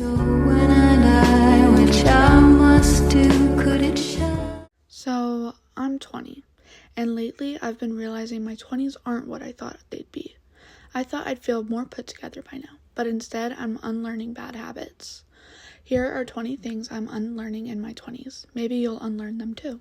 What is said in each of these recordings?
So when I die, which I must do, could it show? So I'm 20, and lately I've been realizing my 20s aren't what I thought they'd be. I thought I'd feel more put together by now, but instead I'm unlearning bad habits. Here are 20 things I'm unlearning in my 20s. Maybe you'll unlearn them too.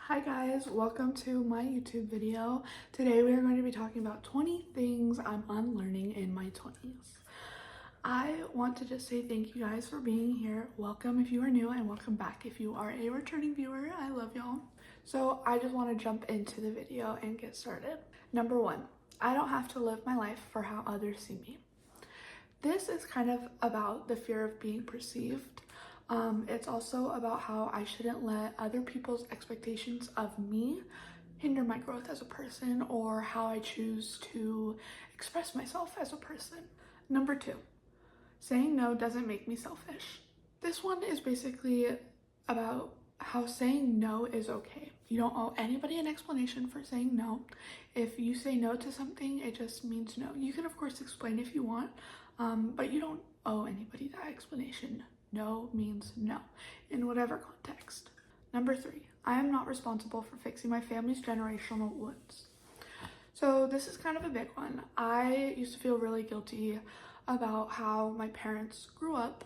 Hi guys, welcome to my YouTube video. Today we are going to be talking about 20 things I'm unlearning in my 20s. I want to just say thank you guys for being here. Welcome if you are new, and welcome back if you are a returning viewer. I love y'all. So I just want to jump into the video and get started. Number 1, I don't have to live my life for how others see me. This is kind of about the fear of being perceived. It's also about how I shouldn't let other people's expectations of me hinder my growth as a person or how I choose to express myself as a person. Number 2, saying no doesn't make me selfish. This one is basically about how saying no is okay. You don't owe anybody an explanation for saying no. If you say no to something, it just means no. You can of course explain if you want, but you don't owe anybody that explanation. No means no in whatever context. Number 3, I am not responsible for fixing my family's generational wounds. So this is kind of a big one. I used to feel really guilty about how my parents grew up,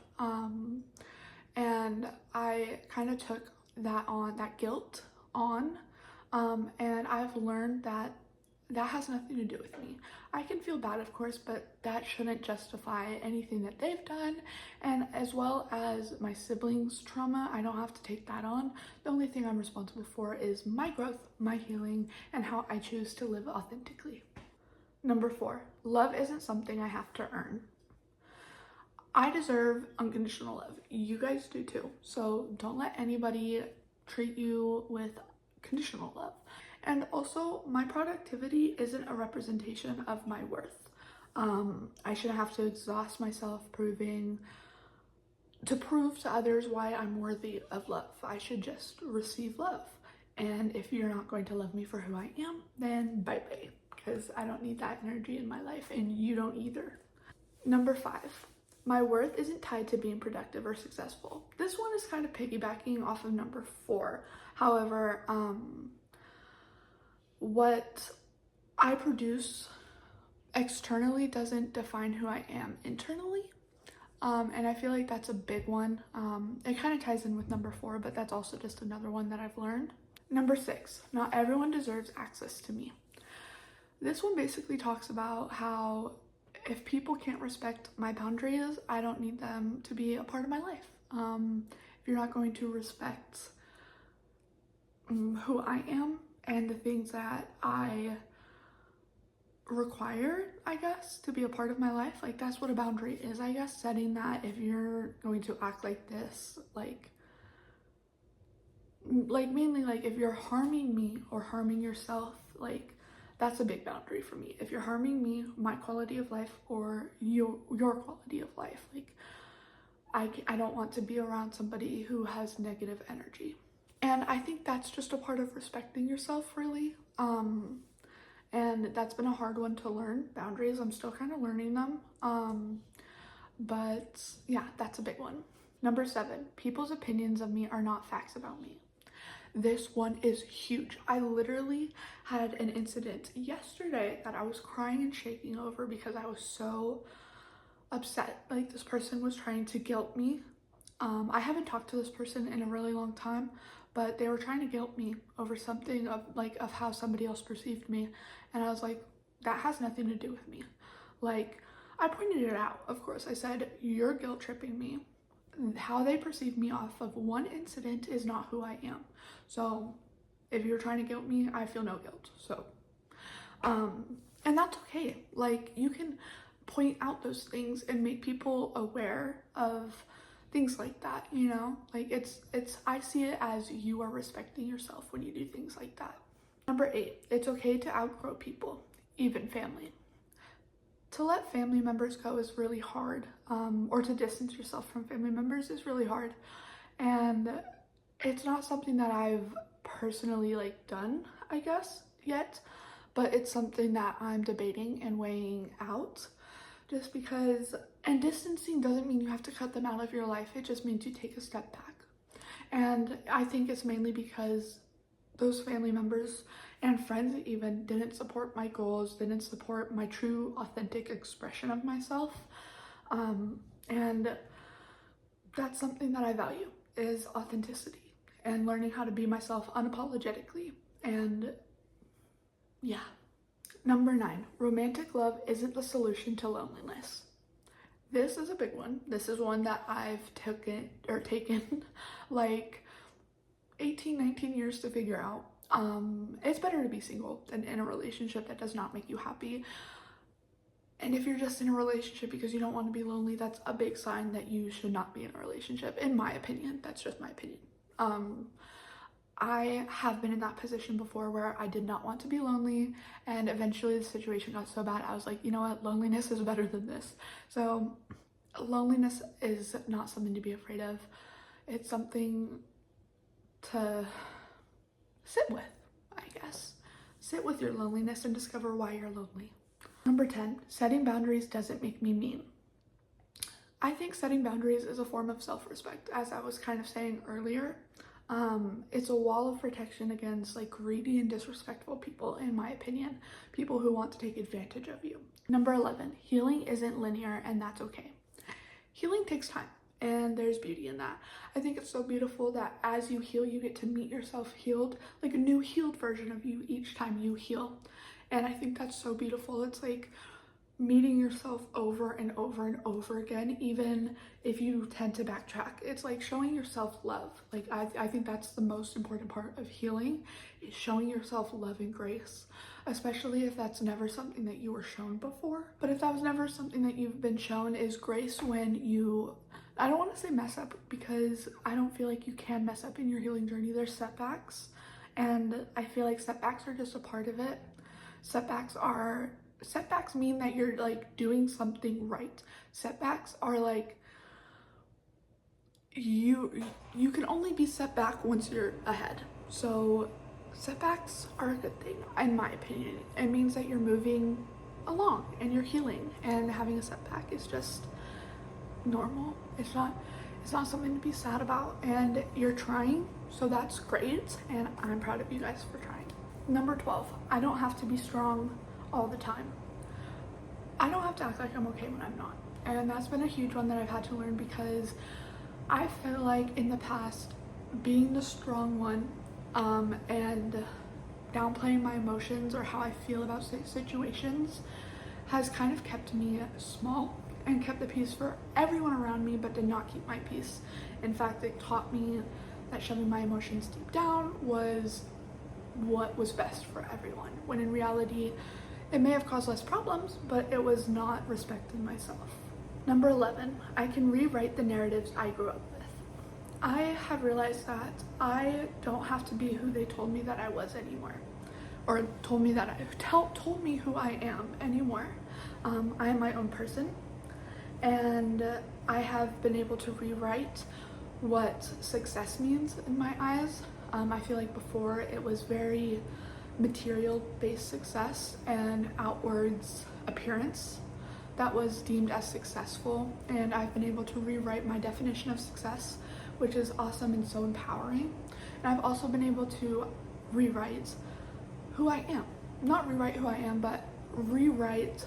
and I kind of took that guilt on, and I've learned that has nothing to do with me. I can feel bad, of course, but that shouldn't justify anything that they've done, and as well as my siblings' trauma, I don't have to take that on. The only thing I'm responsible for is my growth, my healing, and how I choose to live authentically. Number 4, love isn't something I have to earn. I deserve unconditional love. You guys do too. So don't let anybody treat you with conditional love. And also, my productivity isn't a representation of my worth. I shouldn't have to exhaust myself to prove to others why I'm worthy of love. I should just receive love. And if you're not going to love me for who I am, then bye-bye, because I don't need that energy in my life, and you don't either. Number 5, my worth isn't tied to being productive or successful. This one is kind of piggybacking off of number 4. However, what I produce externally doesn't define who I am internally. And I feel like that's a big one. It kind of ties in with number 4, but that's also just another one that I've learned. Number 6, not everyone deserves access to me. This one basically talks about how if people can't respect my boundaries, I don't need them to be a part of my life. If you're not going to respect who I am and the things that I require, I guess, to be a part of my life, like that's what a boundary is, I guess, setting that if you're going to act like this, like mainly like if you're harming me or harming yourself, like that's a big boundary for me. If you're harming me, my quality of life, or your quality of life, like I don't want to be around somebody who has negative energy. And I think that's just a part of respecting yourself, really. And that's been a hard one to learn. Boundaries, I'm still kind of learning them. But yeah, that's a big one. Number 7, people's opinions of me are not facts about me. This one is huge. I literally had an incident yesterday that I was crying and shaking over because I was so upset. Like, this person was trying to guilt me. I haven't talked to this person in a really long time, but they were trying to guilt me over something of how somebody else perceived me. And I was like, that has nothing to do with me. Like, I pointed it out, of course. I said, you're guilt tripping me. How they perceive me off of one incident is not who I am. So if you're trying to guilt me, I feel no guilt. So, and that's okay. Like, you can point out those things and make people aware of things like that, you know? Like, I see it as you are respecting yourself when you do things like that. Number 8, it's okay to outgrow people, even family. To let family members go is really hard, or to distance yourself from family members is really hard. And it's not something that I've personally done, I guess, yet, but it's something that I'm debating and weighing out, just because And distancing doesn't mean you have to cut them out of your life. It just means you take a step back. And I think it's mainly because those family members and friends even didn't support my goals, didn't support my true authentic expression of myself. And that's something that I value, is authenticity and learning how to be myself unapologetically. And yeah. Number 9, romantic love isn't the solution to loneliness. This is a big one. This is one that I've taken like 18, 19 years to figure out. It's better to be single than in a relationship that does not make you happy. And if you're just in a relationship because you don't want to be lonely, that's a big sign that you should not be in a relationship, in my opinion. That's just my opinion. I have been in that position before where I did not want to be lonely, and eventually the situation got so bad I was like, you know what, loneliness is better than this. So loneliness is not something to be afraid of. It's something to sit with, I guess. Sit with your loneliness and discover why you're lonely. Number 10, setting boundaries doesn't make me mean. I think setting boundaries is a form of self-respect, as I was kind of saying earlier. It's a wall of protection against like greedy and disrespectful people, in my opinion, people who want to take advantage of you. Number 11, healing isn't linear, and that's okay. Healing takes time, and there's beauty in that. I think it's so beautiful that as you heal, you get to meet yourself healed, like a new healed version of you each time you heal. And I think that's so beautiful. It's like meeting yourself over and over and over again, even if you tend to backtrack. It's like showing yourself love. Like I think that's the most important part of healing, is showing yourself love and grace, especially if that's never something that you were shown before. But if that was never something that you've been shown, is grace when you, I don't want to say mess up, because I don't feel like you can mess up in your healing journey. There's setbacks, and I feel like setbacks are just a part of it. Setbacks mean that you're like doing something right. Setbacks are like, you can only be set back once you're ahead. So setbacks are a good thing, in my opinion. It means that you're moving along and you're healing, and having a setback is just normal. It's not something to be sad about, and you're trying, so that's great, and I'm proud of you guys for trying. Number 12, I don't have to be strong all the time. I don't have to act like I'm okay when I'm not. And that's been a huge one that I've had to learn, because I feel like in the past, being the strong one and downplaying my emotions or how I feel about situations has kind of kept me small and kept the peace for everyone around me, but did not keep my peace. In fact, it taught me that shoving my emotions deep down was what was best for everyone, when in reality it may have caused less problems, but it was not respecting myself. Number 11, I can rewrite the narratives I grew up with. I have realized that I don't have to be who they told me that I was anymore, or told me who I am anymore. I am my own person, and I have been able to rewrite what success means in my eyes. I feel like before it was very material-based success and outwards appearance that was deemed as successful, and I've been able to rewrite my definition of success, which is awesome and so empowering. And I've also been able to rewrite who I am. Not rewrite who I am, but rewrite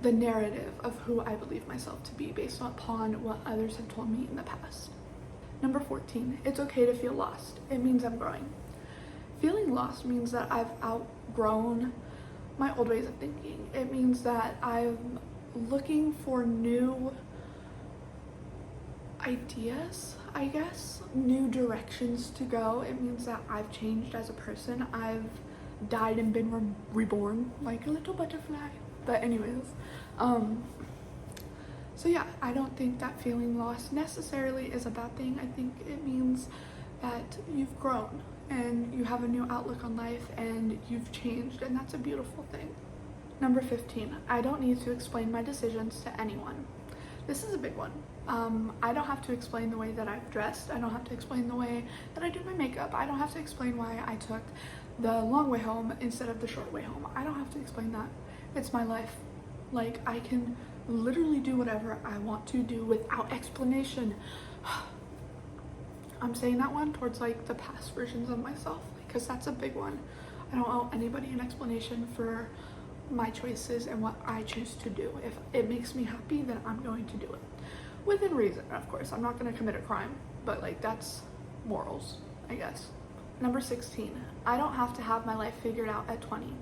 the narrative of who I believe myself to be based upon what others have told me in the past. Number 14, it's okay to feel lost. It means I'm growing. Feeling lost means that I've outgrown my old ways of thinking. It means that I'm looking for new ideas, I guess, new directions to go. It means that I've changed as a person. I've died and been reborn like a little butterfly. But anyways, so yeah, I don't think that feeling lost necessarily is a bad thing. I think it means that you've grown and you have a new outlook on life and you've changed, and that's a beautiful thing. Number 15, I don't need to explain my decisions to anyone. This is a big one. I don't have to explain the way that I've dressed. I don't have to explain the way that I do my makeup. I don't have to explain why I took the long way home instead of the short way home. I don't have to explain that. It's my life. Like, I can literally do whatever I want to do without explanation. I'm saying that one towards like the past versions of myself, because that's a big one. I don't owe anybody an explanation for my choices and what I choose to do. If it makes me happy, then I'm going to do it. Within reason, of course. I'm not going to commit a crime, but like, that's morals, I guess. Number 16, I don't have to have my life figured out at 20.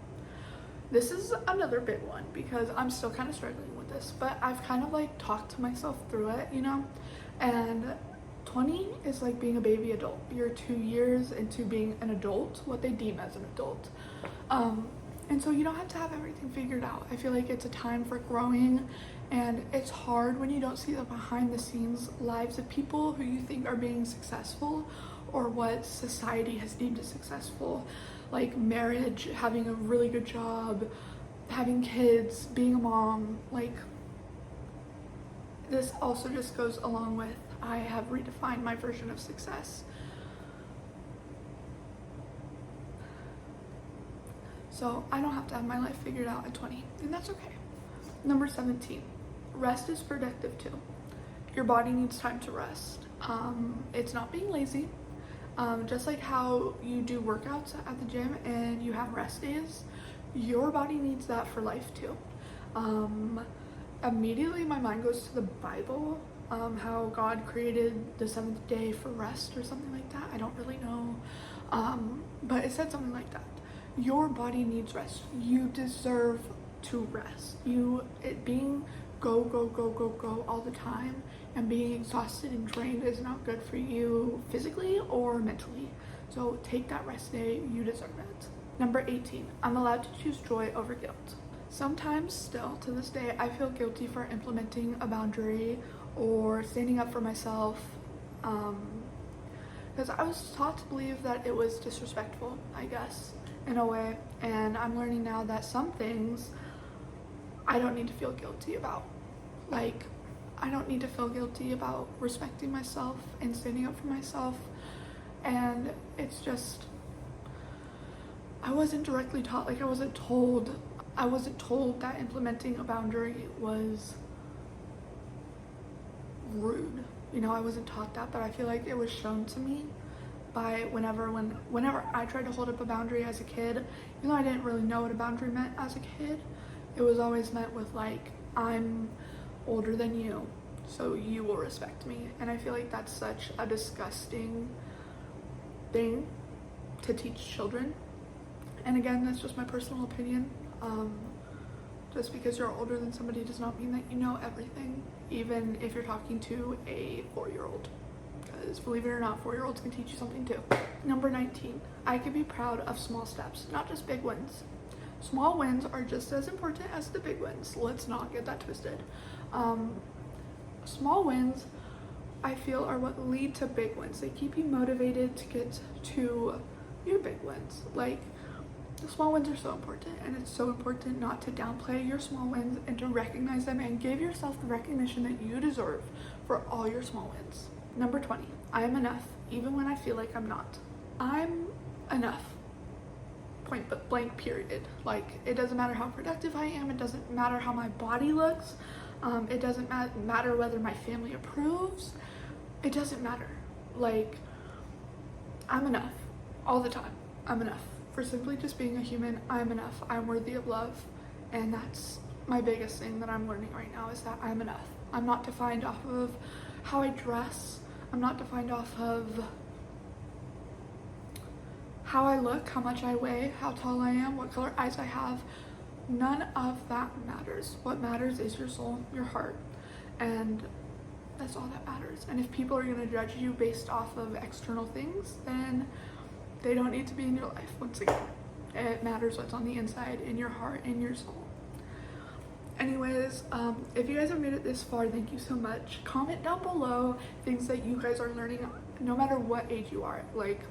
This is another big one because I'm still kind of struggling with this, but I've kind of like talked to myself through it, you know? And 20 is like being a baby adult. You're 2 years into being an adult, what they deem as an adult. And so you don't have to have everything figured out. I feel like it's a time for growing, and it's hard when you don't see the behind the scenes lives of people who you think are being successful or what society has deemed as successful, like marriage, having a really good job, having kids, being a mom. Like, this also just goes along with, I have redefined my version of success. So I don't have to have my life figured out at 20, and that's okay. Number 17, rest is productive too. Your body needs time to rest. It's not being lazy. Just like how you do workouts at the gym and you have rest days, your body needs that for life too. Immediately my mind goes to the Bible, how God created the 7th day for rest or something like that. I don't really know, but it said something like that. Your body needs rest. You deserve to rest. Being go all the time and being exhausted and drained is not good for you physically or mentally. So take that rest day. You deserve it. Number 18, I'm allowed to choose joy over guilt. Sometimes still to this day, I feel guilty for implementing a boundary or standing up for myself, because I was taught to believe that it was disrespectful, I guess, in a way. And I'm learning now that some things I don't need to feel guilty about. Like, I don't need to feel guilty about respecting myself and standing up for myself. And it's just, I wasn't directly taught, like I wasn't told that implementing a boundary was rude. You know, I wasn't taught that, but I feel like it was shown to me by whenever I tried to hold up a boundary as a kid, even though I didn't really know what a boundary meant as a kid, it was always meant with like, I'm older than you, so you will respect me. And I feel like that's such a disgusting thing to teach children. And again, that's just my personal opinion. Just because you're older than somebody does not mean that you know everything, even if you're talking to a 4-year-old. Because believe it or not, 4-year-olds can teach you something too. Number 19, I can be proud of small steps, not just big wins. Small wins are just as important as the big wins. Let's not get that twisted. Small wins, I feel, are what lead to big wins. They keep you motivated to get to your big wins. Like, the small wins are so important, and it's so important not to downplay your small wins and to recognize them and give yourself the recognition that you deserve for all your small wins. Number 20, I am enough even when I feel like I'm not. I'm enough. Point blank, period. Like, it doesn't matter how productive I am, it doesn't matter how my body looks, it doesn't matter whether my family approves, it doesn't matter. Like, I'm enough all the time. I'm enough. For simply just being a human, I'm enough. I'm worthy of love, and that's my biggest thing that I'm learning right now, is that I'm enough. I'm not defined off of how I dress. I'm not defined off of how I look, how much I weigh, how tall I am, what color eyes I have. None of that matters. What matters is your soul, your heart, and that's all that matters. And if people are going to judge you based off of external things, then they don't need to be in your life. Once again, it matters what's on the inside, in your heart, in your soul. Anyways, if you guys have made it this far, thank you so much. Comment down below things that you guys are learning, no matter what age you are. Like,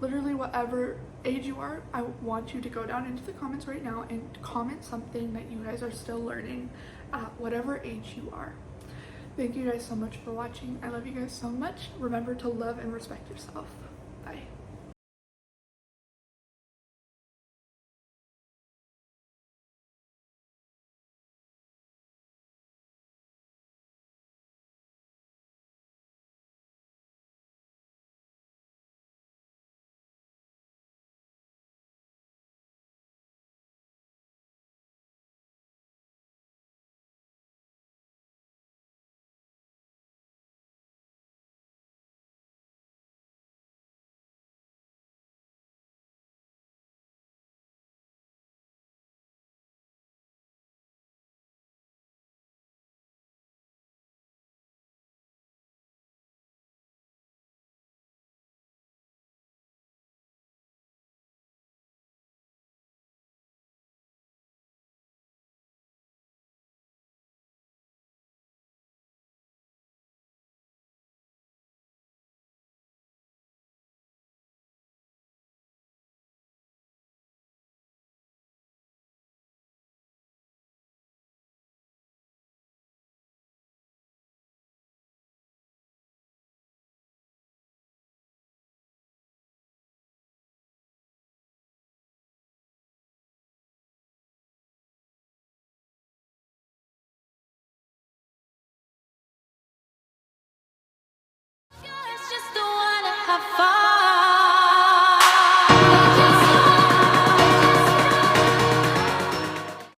literally whatever age you are, I want you to go down into the comments right now and comment something that you guys are still learning at whatever age you are. Thank you guys so much for watching. I love you guys so much. Remember to love and respect yourself. Bye. have fun.